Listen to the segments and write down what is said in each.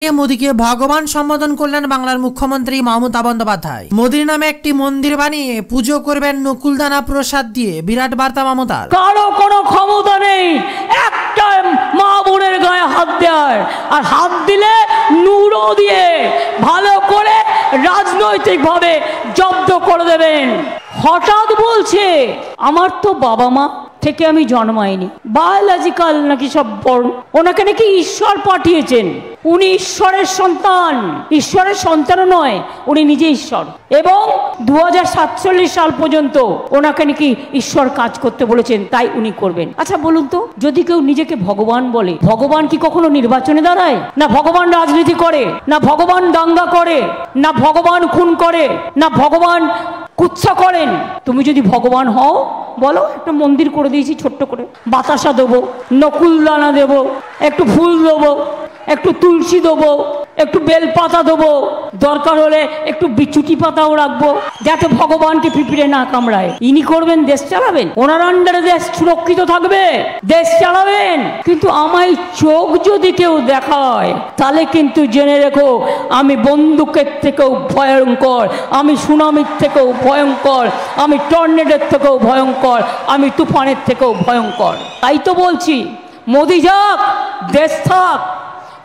মোদীকে ভগবান সম্বোধন করলেন বাংলার মুখ্যমন্ত্রী মমতা বন্দ্যোপাধ্যায়। মোদীর নামে একটি মন্দির বানিয়ে পুজো করবেন নকুলদানা প্রসাদ দিয়ে, বিরাট বার্তা মমতার। কারো কোনো ক্ষমতা নেই একটা মা বোনের গায়ে হাত দেওয়ার, আর হাত দিলে নুড়ো দিয়ে ভালো করে রাজনৈতিকভাবে জব্দ করে দেবেন। হঠাৎ বলছে আমার তো বাবা মা থেকে আমি জন্মাইনি, বায়োলজিক্যাল নাকি সব বর্ণ, ওনাকে নাকি ঈশ্বর পাঠিয়েছেন, উনি ঈশ্বরের সন্তান। ঈশ্বরের সন্তানও নয়, উনি নিজে ঈশ্বর। এবং 2047 সাল পর্যন্ত ওনাকে নাকি ঈশ্বর কাজ করতে বলেছেন, তাই উনি করবেন। আচ্ছা বলুন তো, যদি কেউ নিজেকে ভগবান বলে, ভগবান কি কখনো নির্বাচনে দাঁড়ায়? না ভগবান রাজনীতি করে, না ভগবান দাঙ্গা করে, না ভগবান খুন করে, না ভগবান কুৎসা করেন। তুমি যদি ভগবান হও, বলো একটা মন্দির করে দিয়েছি ছোট্ট করে, বাতাসা দেবো, নকুলদানা দেবো, একটু ফুল দেবো, একটু তুলসী দেবো, একটু বেলপাতা দেবো, দরকার হলে একটু বিচুটি পাতাও রাখবো, যাতে ভগবানকে পিঁপড়ে না কামড়ায়। ইনি করবেন, দেশ চালাবেন, ওনার আন্ডারে দেশ সুরক্ষিত থাকবে, দেশ চালাবেন। কিন্তু আমায় চোখ যদি কেউ দেখায়, তাহলে কিন্তু জেনে রেখো আমি বন্দুকের থেকেও ভয়ঙ্কর, আমি সুনামির থেকেও ভয়ঙ্কর, আমি টর্নেডোর থেকেও ভয়ঙ্কর, আমি তুফানের থেকেও ভয়ঙ্কর। তাই তো বলছি, মোদি যাক, দেশ থাক,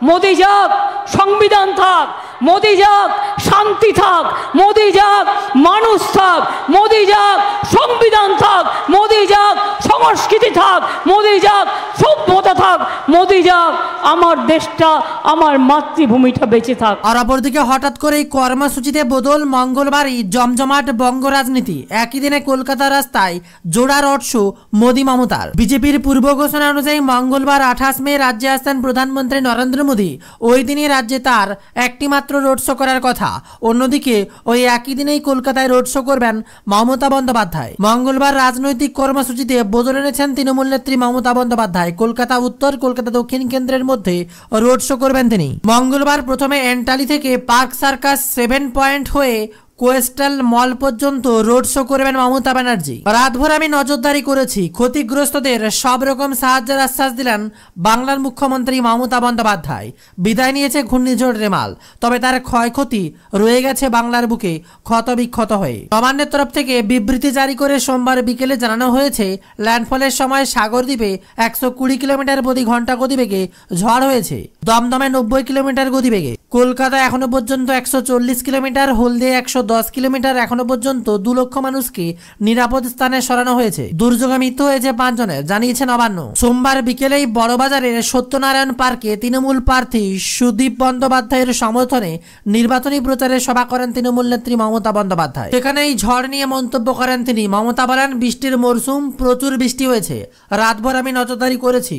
মোদি যাক, সংবিধান থাক, মোদি যাক, শান্তি থাক, মোদি যাক, মানুষ থাক, মোদি যাক, সংবিধান থাক, মোদি যাক, সংস্কৃতি থাক, মোদি যাক, সভ্যতা থাক, মোদি যাক, আমার দেশটা, আমার মাতৃভূমিটা বেঁচে থাক। আর অপরদিকে হঠাৎ করে এই কর্মসূচিতে বদল, মঙ্গলবারই জমজমাট বঙ্গ রাজনীতি। একই দিনে কলকাতা রাস্তায় জোড়া রোড শো মোদি মমতার। বিজেপির পূর্ব ঘোষণা অনুযায়ী মঙ্গলবার 28 মে রাজ্যে আসছেন প্রধানমন্ত্রী নরেন্দ্র মোদী। ওই দিনই রাজ্যে তার একটি মাত্র রোড শো করার কথা। অন্যদিকে ওই একই দিনেই কলকাতায় রোড শো করবেন মমতা বন্দ্যোপাধ্যায়। মঙ্গলবার রাজনৈতিক কর্মসূচিতে বদল এনেছেন তৃণমূল নেত্রী মমতা বন্দ্যোপাধ্যায়। কলকাতা উত্তর, কলকাতা দক্ষিণ কেন্দ্রের মধ্যে রোড শো করবেন তিনি। মঙ্গলবার প্রথমে এন্টালি থেকে পার্ক সার্কাস 7 পয়েন্ট হয়ে কোয়েস্টাল মল পর্যন্ত রোড শো করবেন মমতা ব্যানার্জি। রাতভর আমি নজরদারি করেছি, ক্ষতিগ্রস্তদের সব রকম সাহায্যের আশ্বাস দিলেন বাংলার মুখ্যমন্ত্রী মমতা বন্দ্যোপাধ্যায়। বিদায় নিয়েছে ঘূর্ণিঝড় রেমাল, তবে তার ক্ষয়ক্ষতি রয়ে গেছে বাংলার বুকে ক্ষত বিক্ষত হয়ে। নবান্নের তরফ থেকে বিবৃতি জারি করে সোমবার বিকেলে জানানো হয়েছে, ল্যান্ডফলের সময় সাগরদ্বীপে 120 কিলোমিটার প্রতি ঘন্টা গতিবেগে ঝড় হয়েছে, দমদমে 90 কিলোমিটার গতিবেগে, কলকাতা এখনো পর্যন্ত 140 কিলোমিটার, হলদিয়া 110 কিলোমিটার। এখনো পর্যন্ত 2 লক্ষ মানুষকে নিরাপদ স্থানে সরানো হয়েছে। দুর্যোগে মৃত্যু হয়েছে 5 জনের, জানিয়েছে নবান্ন। সোমবার বিকেলেই বড়বাজারের সত্যনারায়ণ পার্কে তৃণমূল প্রার্থী সুদীপ বন্দ্যোপাধ্যায়ের সমর্থনে নির্বাচনী প্রচারে সভা করেন তৃণমূল নেত্রী মমতা বন্দ্যোপাধ্যায়। সেখানে এই ঝড় নিয়ে মন্তব্য করেন তিনি। মমতা বলেন, বৃষ্টির মরশুম, প্রচুর বৃষ্টি হয়েছে, রাতভর আমি নজরদারি করেছি।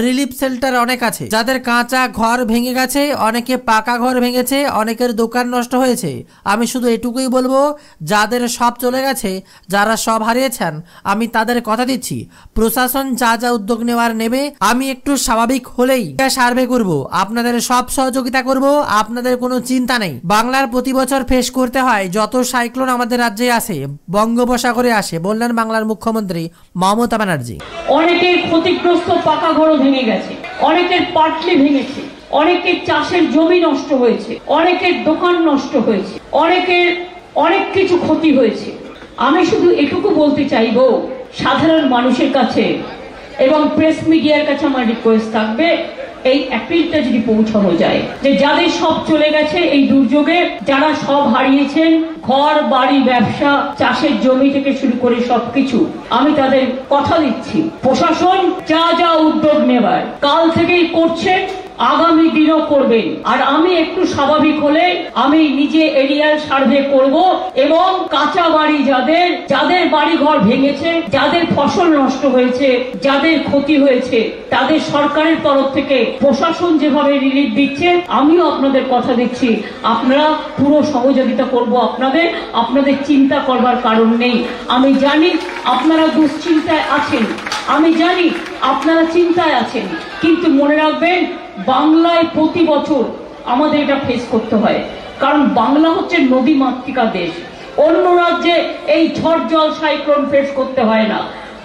রিলিফ শেল্টার অনেক আছে, যাদের কাঁচা ঘর ভেঙে গেছে, অনেকে পাকা ঘর ভেঙেছে, অনেকের দোকান নষ্ট হয়েছে। আমি শুধু এটুকুই বলবো, যাদের সব চলে গেছে, যারা সব হারিয়েছেন, আমি তাদের কথা দিচ্ছি, প্রশাসন যা যা উদ্যোগ নেওয়ার নেবে। আমি একটু স্বাভাবিক হলেই সার্ভে করব, আপনাদের সব সহযোগিতা করব, আপনাদের কোনো চিন্তা নেই। বাংলার প্রতি বছর ফেস করতে হয় যত সাইক্লোন আমাদের রাজ্যে আসে, বঙ্গোপসাগরে আসে, বললেন বাংলার মুখ্যমন্ত্রী মমতা ব্যানার্জি। অনেকের ক্ষতিগ্রস্ত পাকা ঘর ভেঙে গেছে, অনেকের পাটলি ভেঙেছে, অনেকের চাষের জমি নষ্ট হয়েছে, অনেকের দোকান নষ্ট হয়েছে, অনেকের অনেক কিছু ক্ষতি হয়েছে। আমি শুধু এটুকু বলতে চাইবো সাধারণ মানুষের কাছে এবং প্রেস মিডিয়ার কাছে আমার রিকোয়েস্ট থাকবে, এই অ্যাপিলটা যদি পৌঁছানো যায়, যে যাদের সব চলে গেছে এই দুর্যোগে, যারা সব হারিয়েছেন, ঘর বাড়ি ব্যবসা চাষের জমি থেকে শুরু করে সবকিছু, আমি তাদের কথা দিচ্ছি প্রশাসন যা যা উদ্যোগ নেবার কাল থেকেই করছেন, আগামী দিনও করবেন। আর আমি একটু স্বাভাবিক হলে আমি নিজে এরিয়াল সার্ভে করব এবং কাঁচা বাড়ি যাদের বাড়ি ঘর ভেঙেছে, যাদের ফসল নষ্ট হয়েছে, যাদের ক্ষতি হয়েছে, তাদের সরকারের তরফ থেকে প্রশাসন যেভাবে রিলিফ দিচ্ছে, আমিও আপনাদের কথা দিচ্ছি, আপনারা পুরো সহযোগিতা করব আপনাদের চিন্তা করবার কারণ নেই। আমি জানি আপনারা দুশ্চিন্তায় আছেন, আমি জানি আপনারা চিন্তায় আছেন, কিন্তু মনে রাখবেন বাংলায় প্রতি বছর আমাদের এটা ফেস করতে হয়, কারণ বাংলা হচ্ছে নদী মাতৃকা দেশ। অন্য রাজ্যে এই ঝড় জল সাইক্লোন ফেস করতে হয় না।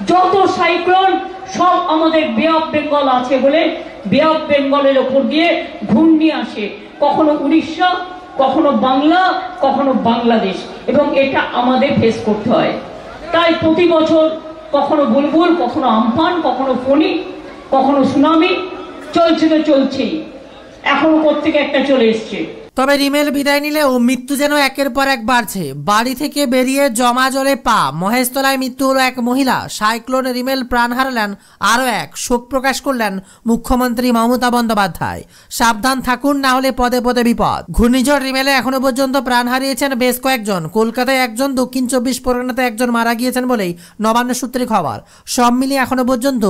যত সাইক্লোন সব আমাদের বে অফ বেঙ্গল আছে বলে বে অফ বেঙ্গলের ওপর দিয়ে ঘূর্ণি আসে, কখনো উড়িষ্যা, কখনো বাংলা, কখনো বাংলাদেশ, এবং এটা আমাদের ফেস করতে হয়। তাই প্রতি বছর কখনো বুলবুল, কখনো আমফান, কখনো ফণি, কখনো সুনামি চলছে, তো চলছেই, এখনো কোত্থেকে একটা চলে এসছে। তবে রিমেল বিদায় নিলেও মৃত্যু যেন একের পর এক বাড়ছে। বাড়ি থেকে বেরিয়ে জমা জলে পা, মহেশতলায় মৃত্যু হলো এক মহিলা। সাইক্লোন রিমেল প্রাণ হারালেন আরও এক, শোক প্রকাশ করলেন মুখ্যমন্ত্রী মমতা বন্দ্যোপাধ্যায়। সাবধান থাকুন, না হলে পদে পদে বিপদ। ঘূর্ণিঝড় রিমেলে এখনো পর্যন্ত প্রাণ হারিয়েছেন বেশ কয়েকজন। কলকাতায় একজন, দক্ষিণ 24 পরগনাতে একজন মারা গিয়েছেন বলেই নবান্ন সূত্রে খবর। সব মিলিয়ে এখনো পর্যন্ত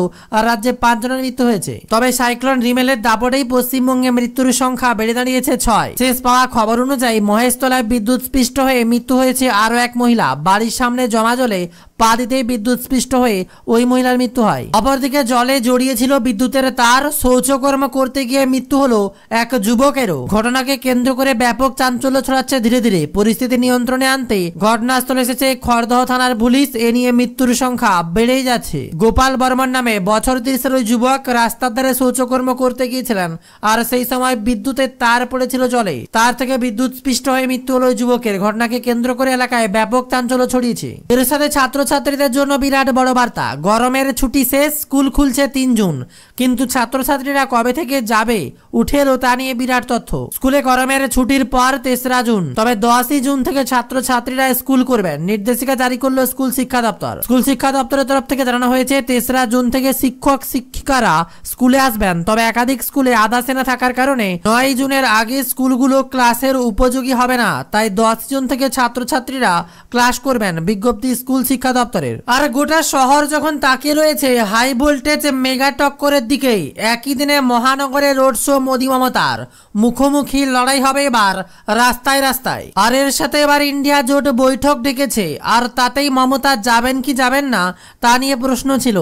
রাজ্যে 5 জনের মৃত্যু হয়েছে। তবে সাইক্লোন রিমেলের দাপটেই পশ্চিমবঙ্গে মৃত্যুর সংখ্যা বেড়ে দাঁড়িয়েছে 6। পাওয়া খবর অনুযায়ী মহেশতলায় বিদ্যুৎ স্পৃষ্ট হয়ে মৃত্যু হয়েছে আরো এক মহিলা। বাড়ির সামনে জমা জলে পা দিতেই বিদ্যুৎ স্পৃষ্ট হয়ে ওই মহিলার মৃত্যু হয়। অপরদিকে জলে জড়িয়েছিল বিদ্যুতের তার, শৌচকর্ম করতে গিয়ে মৃত্যু হলো এক যুবকেরও। ঘটনাকে কেন্দ্র করে ব্যাপক চাঞ্চল্য ছড়াচ্ছে ধীরে ধীরে। পরিস্থিতি নিয়ন্ত্রণে আনতে ঘটনাস্থলে এসেছে খড়দহ থানার পুলিশ। এ নিয়ে মৃত্যুর সংখ্যা বেড়েই যাচ্ছে। গোপাল বর্মন নামে বছর 30-এর ওই যুবক রাস্তার ধারে শৌচকর্ম করতে গিয়েছিলেন, আর সেই সময় বিদ্যুতের তার পড়েছিল জলে। তার থেকে বিদ্যুৎ স্পৃষ্ট হয়ে মৃত্যু হলো ওই যুবকের। ঘটনাকে কেন্দ্র করে এলাকায় ব্যাপক চাঞ্চল্য ছড়িয়েছে। এর সাথে ছাত্রছাত্রীদের জন্য বিরাট বড় বার্তা। গরমের ছুটি শেষ, স্কুল খুলছে 3 জুন, কিন্তু ছাত্রছাত্রীরা কবে থেকে যাবে উঠে এলো তা নিয়ে বিরাট তথ্য। স্কুলে গরমের ছুটির পর 3রা জুন, তবে 10ই জুন থেকে ছাত্রছাত্রীরা স্কুল করবেন, নির্দেশিকা জারি করলো স্কুল শিক্ষা দপ্তর। স্কুল শিক্ষা দপ্তরের তরফ থেকে জানানো হয়েছে 3রা জুন থেকে শিক্ষক শিক্ষিকারা স্কুলে আসবেন। তবে একাধিক স্কুলে আধা সেনা থাকার কারণে 9 জুনের আগে স্কুলগুলো ক্লাসের উপযোগী হবে না। তাই 10 জুন থেকে ছাত্রছাত্রীরা ক্লাস করবেন, বিজ্ঞপ্তি স্কুল শিক্ষা দপ্তরের। আর গোটা শহর যখন তাকিয়ে রয়েছে হাই ভোল্টেজ মেগা টক্করের দিকেই, একই দিনে মহানগরে রোড শো মোদি মমতার। মুখোমুখি লড়াই হবে এবার রাস্তায় রাস্তায়। আর এর সাথে এবার ইন্ডিয়া জোট বৈঠক ডেকেছে, আর তাতেই মমতা যাবেন কি যাবেন না তা নিয়ে প্রশ্ন ছিল।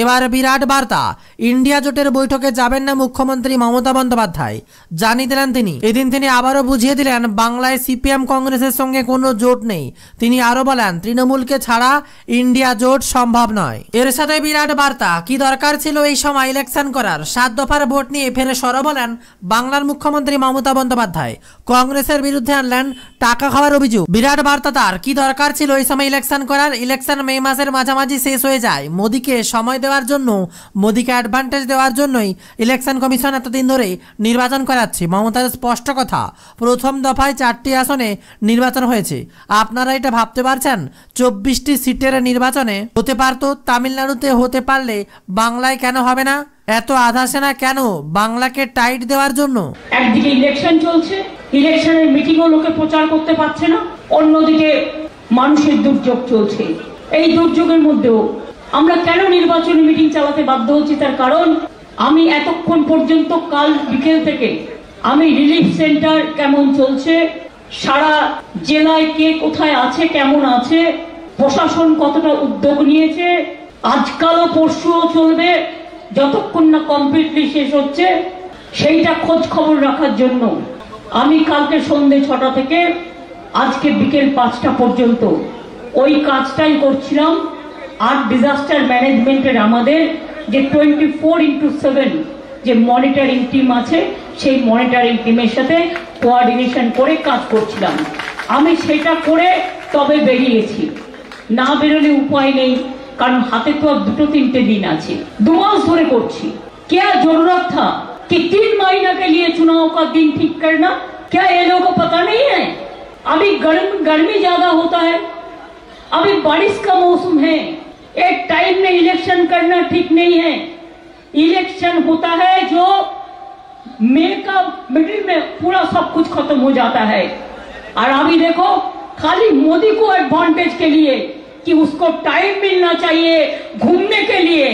এবার বিরাট বার্তা, ইন্ডিয়া জোটের বৈঠকে যাবেন না মুখ্যমন্ত্রী মমতা বন্দ্যোপাধ্যায়, জানিয়ে দিলেন তিনি। এদিন তিনি আবারও বুঝিয়ে দিলেন বাংলায় সিপিএম কংগ্রেসের সঙ্গে কোনো জোট নেই। তিনি আরো বলেন তৃণমূলকে ছাড়া ইন্ডিয়া জোট সম্ভব নয়। এর সাথে বিরাট বার্তা, কি দরকার ছিল এই সময় ইলেকশন করার? 7 দফার ভোট নিয়ে ফের সরব হলেন বাংলার মুখ্যমন্ত্রী মমতা বন্দ্যোপাধ্যায়। কংগ্রেসের বিরুদ্ধে আনলেন টাকা খাওয়ার অভিযোগ। বিরাট বার্তা তার, কি দরকার ছিল এই সময় ইলেকশন করার? ইলেকশন মে মাসের মাঝামাঝি শেষ হয়ে যায়। মোদীকে সময় দেওয়ার জন্য, মোদীকে অ্যাডভান্টেজ দেওয়ার জন্যই ইলেকশন কমিশন এতদিন ধরে নির্বাচন করাচ্ছে। মমতার স্পষ্ট কথা, প্রথম দফায় 4টি আসনে নির্বাচন হয়েছে। আপনারা এটা ভাবতে পারছেন 24টি সিটের নির্বাচনে হতে পারতো? তামিলনাড়ুতে হতে পারলে বাংলায় কেন হবে না? এত আধা সেনা কেন বাংলাকে টাইট দেওয়ার জন্য? একদিকে ইলেকশন চলছে, ইলেকশনের মিটিংও লোকে প্রচার করতে পারছে না, অন্যদিকে মানুষের দুর্যোগ চলছে। এই দুর্যোগের মধ্যেও আমরা কেন নির্বাচনী মিটিং চালাতে বাধ্য হচ্ছি? তার কারণ আমি এতক্ষণ পর্যন্ত কাল বিকেল থেকে আমি রিলিফ সেন্টার কেমন চলছে, সারা জেলায় কে কোথায় আছে, কেমন আছে, প্রশাসন কতটা উদ্যোগ নিয়েছে, আজকালও পরশুও চলবে যতক্ষণ না কমপ্লিটলি শেষ হচ্ছে, সেইটা খোঁজ খবর রাখার জন্য আমি কালকে সন্ধ্যে 6টা থেকে আজকে বিকেল 5টা পর্যন্ত ওই কাজটাই করছিলাম। আর ডিজাস্টার ম্যানেজমেন্টের আমাদের যে 24x7 যে মনিটরিং টিম আছে, সেই মনিটরিং টিমের সাথে কোঅর্ডিনেশন করে কাজ করছিলাম। আমি সেটা করে তবে বেরিয়েছি, না বেরোলে উপায় নেই, কারণ হাতে তো আর 2-3 दिन আছে। 2 मास ধরে করছি। क्या जरूरत था कि 3 महीने के लिए चुनाव का दिन ठीक करना? क्या ये लोगों को पता नहीं है? अभी गर्मी ज्यादा होता है, अभी बारिश का मौसम है, एक टाइम में इलेक्शन करना ठीक नहीं है। इलेक्शन होता है जो मई का मिडिल में पूरा सब कुछ खत्म हो जाता है। और अभी देखो, खाली मोदी को एडवांटेज के लिए कि उसको टाइम मिलना चाहिए घूमने के लिए,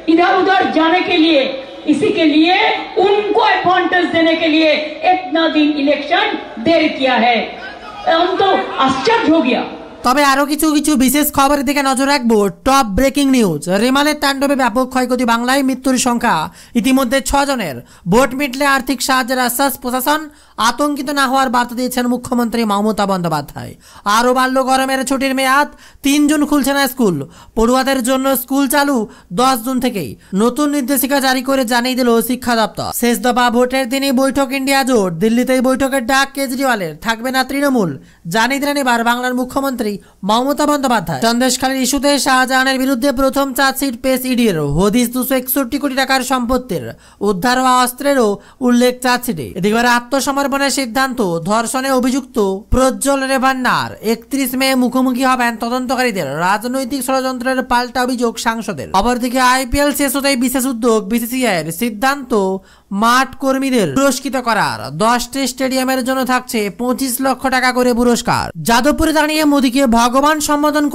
इधर उधर जाने के लिए, इसी के लिए उनको एडवांटेज देने के लिए इतना दिन इलेक्शन देर किया है। हम तो आश्चर्य हो गया তবে আরো কিছু কিছু বিশেষ খবরের দিকে নজর রাখবো। টপ ব্রেকিং নিউজ, রেমালের তাণ্ডবে ব্যাপক ক্ষয়ক্ষতি, বাংলায় মৃত্যুর সংখ্যা ইতিমধ্যে 6 জনের। ভোট মিটলে আর্থিক সাহায্যের আশ্বাস প্রশাসন, আতঙ্কিত না হওয়ার বার্তা দিয়েছেন মুখ্যমন্ত্রী মমতা বন্দ্যোপাধ্যায়। আরও বাড়ল গরমের ছুটির মেয়াদ, 3 জুন খুলছে না স্কুল, পড়ুয়াদের জন্য স্কুল চালু 10 জুন থেকেই। নতুন নির্দেশিকা জারি করে জানিয়ে দিল শিক্ষা দপ্তর। শেষ দফা ভোটের দিনই বৈঠক ইন্ডিয়া জোট, দিল্লিতেই বৈঠকের ডাক কেজরিওয়ালের, থাকবে না তৃণমূল, জানিয়ে দিলেন এবার বাংলার মুখ্যমন্ত্রী মমতা বন্দ্যোপাধ্যায়। সন্দেশখালীর ইস্যুতে শাহজাহানের বিরুদ্ধে প্রথম চার্জশিট পেশ ইডির, হদিস 261 কোটি টাকার সম্পত্তির, উদ্ধার হওয়া অস্ত্রেরও উল্লেখ চার্জশিটে। এদিকে আত্মসমর্পণের সিদ্ধান্ত, ধর্ষণে অভিযুক্ত প্রজ্জ্বল রেভান্নার 31 মে মুখোমুখি হবেন তদন্তকারীদের, রাজনৈতিক ষড়যন্ত্রের পাল্টা অভিযোগ সাংসদের। অপরদিকে আইপিএল শেষ হতেই বিশেষ উদ্যোগ বিসিসিআইয়ের, সিদ্ধান্ত মাঠ কর্মীদের পুরস্কৃত করার, 10টি স্টেডিয়ামের জন্য থাকছে 25 লক্ষ টাকা করে পুরস্কার। যাদবপুরে দাঁড়িয়ে মোদীকে ভগবান সম্বোধন